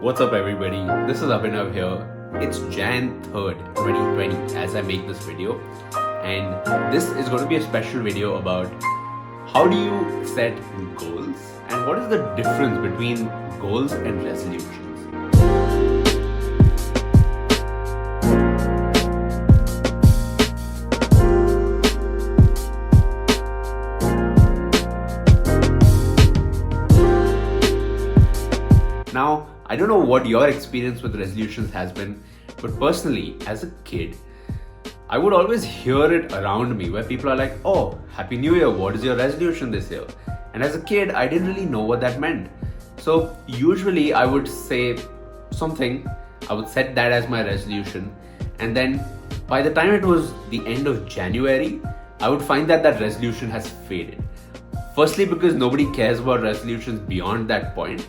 What's up everybody, this is Abhinav here. It's Jan 3rd, 2020 as I make this video, and this is going to be a special video about how do you set goals and what is the difference between goals and resolutions. Now, I don't know what your experience with resolutions has been, but personally, as a kid, I would always hear it around me where people are like, oh, Happy New Year, what is your resolution this year? And as a kid, I didn't really know what that meant. So usually I would say something, I would set that as my resolution. And then by the time it was the end of January, I would find that that resolution has faded. Firstly, because nobody cares about resolutions beyond that point.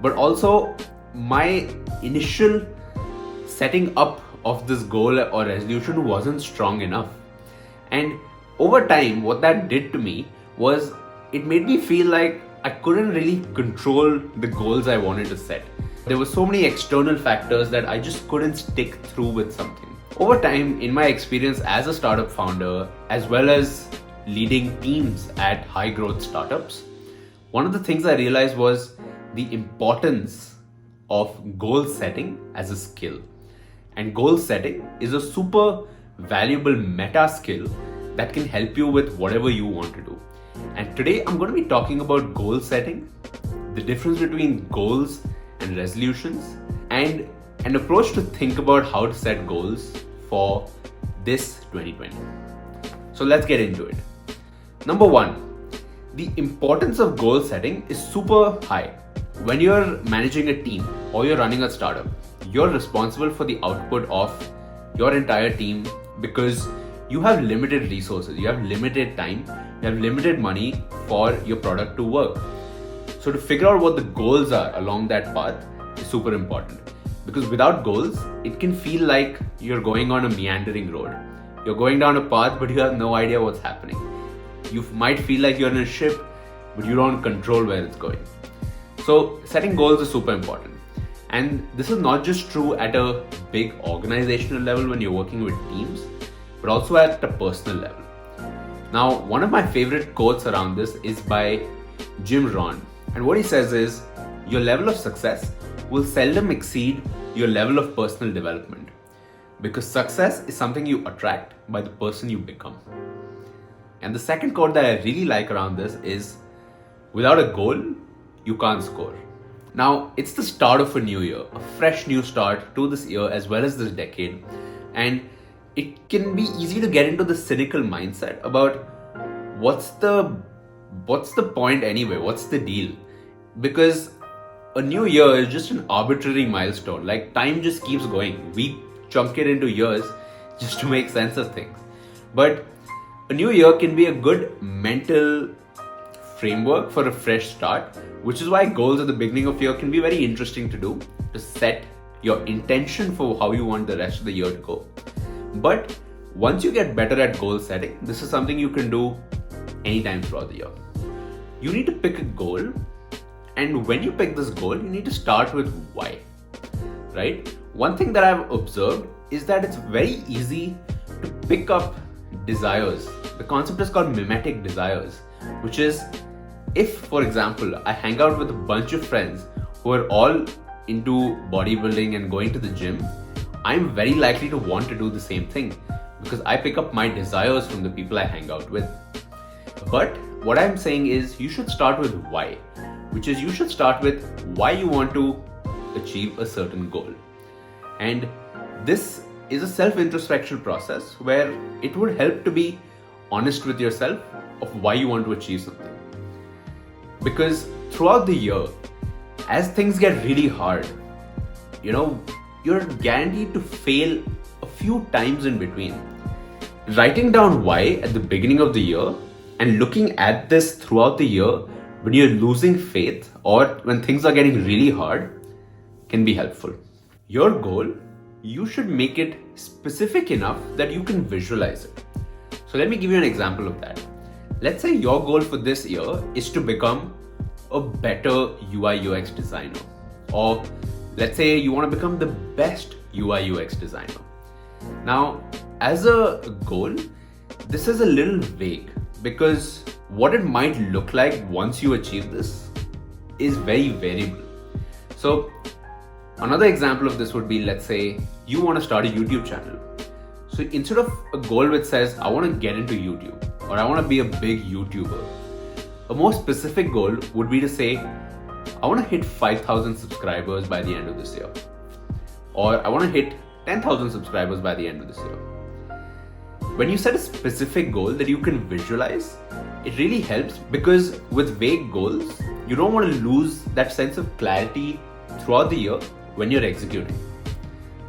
But also, my initial setting up of this goal or resolution wasn't strong enough. And over time, what that did to me was it made me feel like I couldn't really control the goals I wanted to set. There were so many external factors that I just couldn't stick through with something. Over time, in my experience as a startup founder, as well as leading teams at high growth startups, one of the things I realized was the importance of goal setting as a skill. And goal setting is a super valuable meta skill that can help you with whatever you want to do. And today I'm going to be talking about goal setting, the difference between goals and resolutions, and an approach to think about how to set goals for this 2020. So let's get into it. Number one, the importance of goal setting is super high. When you're managing a team or you're running a startup, you're responsible for the output of your entire team because you have limited resources, you have limited time, you have limited money for your product to work. So to figure out what the goals are along that path is super important, because without goals, it can feel like you're going on a meandering road. You're going down a path, but you have no idea what's happening. You might feel like you're in a ship, but you don't control where it's going. So setting goals is super important. And this is not just true at a big organizational level when you're working with teams, but also at a personal level. Now, one of my favorite quotes around this is by Jim Rohn. And what he says is, your level of success will seldom exceed your level of personal development, because success is something you attract by the person you become. And the second quote that I really like around this is, without a goal, you can't score. Now, it's the start of a new year, a fresh new start to this year as well as this decade. And it can be easy to get into the cynical mindset about what's the point anyway? What's the deal? Because a new year is just an arbitrary milestone. Like, time just keeps going. We chunk it into years just to make sense of things. But a new year can be a good mental framework for a fresh start, which is why goals at the beginning of the year can be very interesting to do, to set your intention for how you want the rest of the year to go. But once you get better at goal setting, this is something you can do anytime throughout the year. You need to pick a goal, and when you pick this goal, you need to start with why, right? One thing that I've observed is that it's very easy to pick up desires. The concept is called mimetic desires, which is, if, for example, I hang out with a bunch of friends who are all into bodybuilding and going to the gym, I'm very likely to want to do the same thing because I pick up my desires from the people I hang out with. But what I'm saying is you should start with why, which is you should start with why you want to achieve a certain goal. And this is a self-introspection process where it would help to be honest with yourself of why you want to achieve something. Because throughout the year, as things get really hard, you're guaranteed to fail a few times in between. Writing down why at the beginning of the year and looking at this throughout the year when you're losing faith or when things are getting really hard can be helpful. Your goal, you should make it specific enough that you can visualize it. So let me give you an example of that. Let's say your goal for this year is to become a better UI UX designer, or Let's say you want to become the best UI UX designer. Now, as a goal, this is a little vague because what it might look like once you achieve this is very variable. So another example of this would be, let's say you want to start a YouTube channel. So instead of a goal which says, I want to get into YouTube or I want to be a big YouTuber, a more specific goal would be to say, I want to hit 5,000 subscribers by the end of this year. Or I want to hit 10,000 subscribers by the end of this year. When you set a specific goal that you can visualize, it really helps because with vague goals, you don't want to lose that sense of clarity throughout the year when you're executing.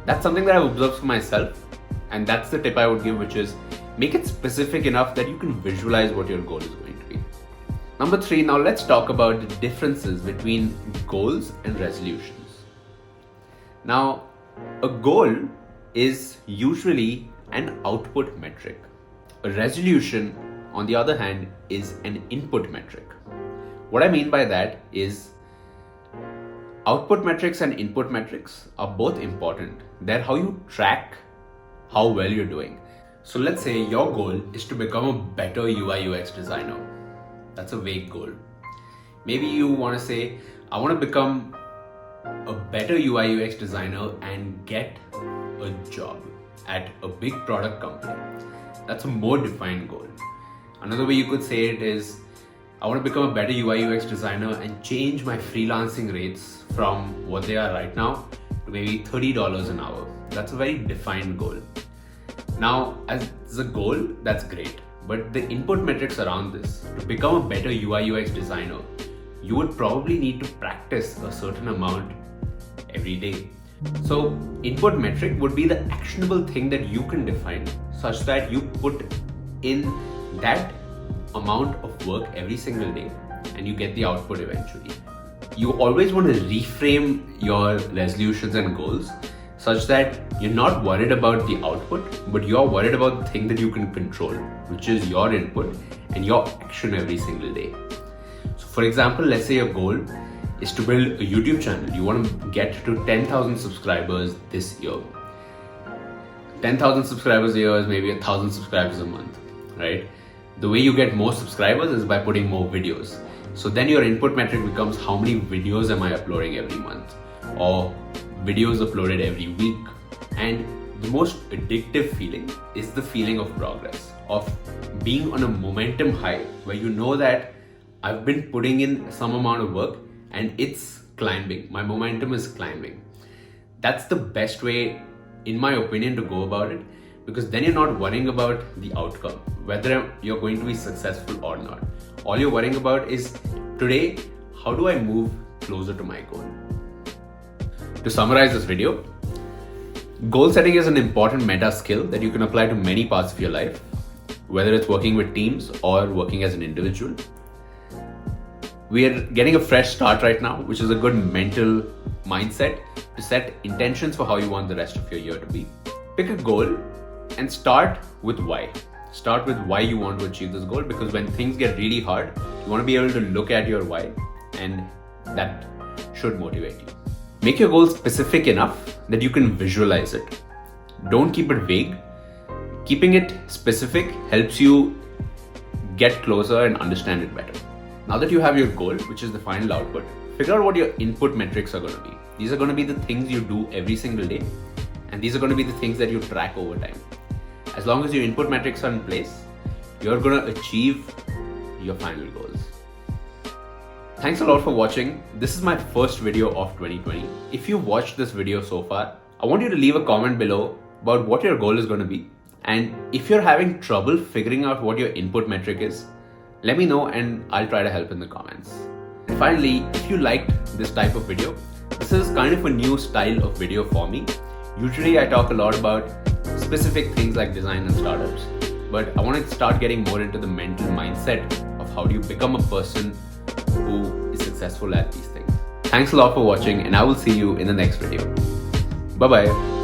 That's something that I've observed for myself, and that's the tip I would give, which is make it specific enough that you can visualize what your goal is going to be. Number 3, now let's talk about the differences between goals and resolutions. Now, a goal is usually an output metric. A resolution, on the other hand, is an input metric. What I mean by that is output metrics and input metrics are both important. They're how you track how well you're doing. So let's say your goal is to become a better UI UX designer. That's a vague goal. Maybe you want to say, I want to become a better UI UX designer and get a job at a big product company. That's a more defined goal. Another way you could say it is, I want to become a better UI UX designer and change my freelancing rates from what they are right now to maybe $30 an hour. That's a very defined goal. Now, as a goal, that's great. But the input metrics around this, to become a better UI UX designer, you would probably need to practice a certain amount every day. So input metric would be the actionable thing that you can define such that you put in that amount of work every single day and you get the output eventually. You always want to reframe your resolutions and goals such that you're not worried about the output, but you're worried about the thing that you can control, which is your input and your action every single day. So for example, let's say your goal is to build a YouTube channel. You want to get to 10,000 subscribers this year. 10,000 subscribers a year is maybe 1,000 subscribers a month, right? The way you get more subscribers is by putting more videos. So then your input metric becomes how many videos am I uploading every month or videos uploaded every week. And the most addictive feeling is the feeling of progress, of being on a momentum high where you know that I've been putting in some amount of work and it's climbing. My momentum is climbing. That's the best way, in my opinion, to go about it, because then you're not worrying about the outcome, whether you're going to be successful or not. All you're worrying about is, today, how do I move closer to my goal? To summarize this video, goal setting is an important meta skill that you can apply to many parts of your life, whether it's working with teams or working as an individual. We are getting a fresh start right now, which is a good mental mindset to set intentions for how you want the rest of your year to be. Pick a goal and start with why. Start with why you want to achieve this goal, because when things get really hard, you want to be able to look at your why, and that should motivate you. Make your goal specific enough that you can visualize it. Don't keep it vague. Keeping it specific helps you get closer and understand it better. Now that you have your goal, which is the final output, figure out what your input metrics are going to be. These are going to be the things you do every single day, and these are going to be the things that you track over time. As long as your input metrics are in place, you're going to achieve your final goals. Thanks a lot for watching. This is my first video of 2020. If you've watched this video so far, I want you to leave a comment below about what your goal is going to be. And if you're having trouble figuring out what your input metric is, let me know and I'll try to help in the comments. And finally, if you liked this type of video, this is kind of a new style of video for me. Usually I talk a lot about specific things like design and startups, but I want to start getting more into the mental mindset of how do you become a person who is successful at these things. Thanks a lot for watching, and I will see you in the next video. Bye-bye.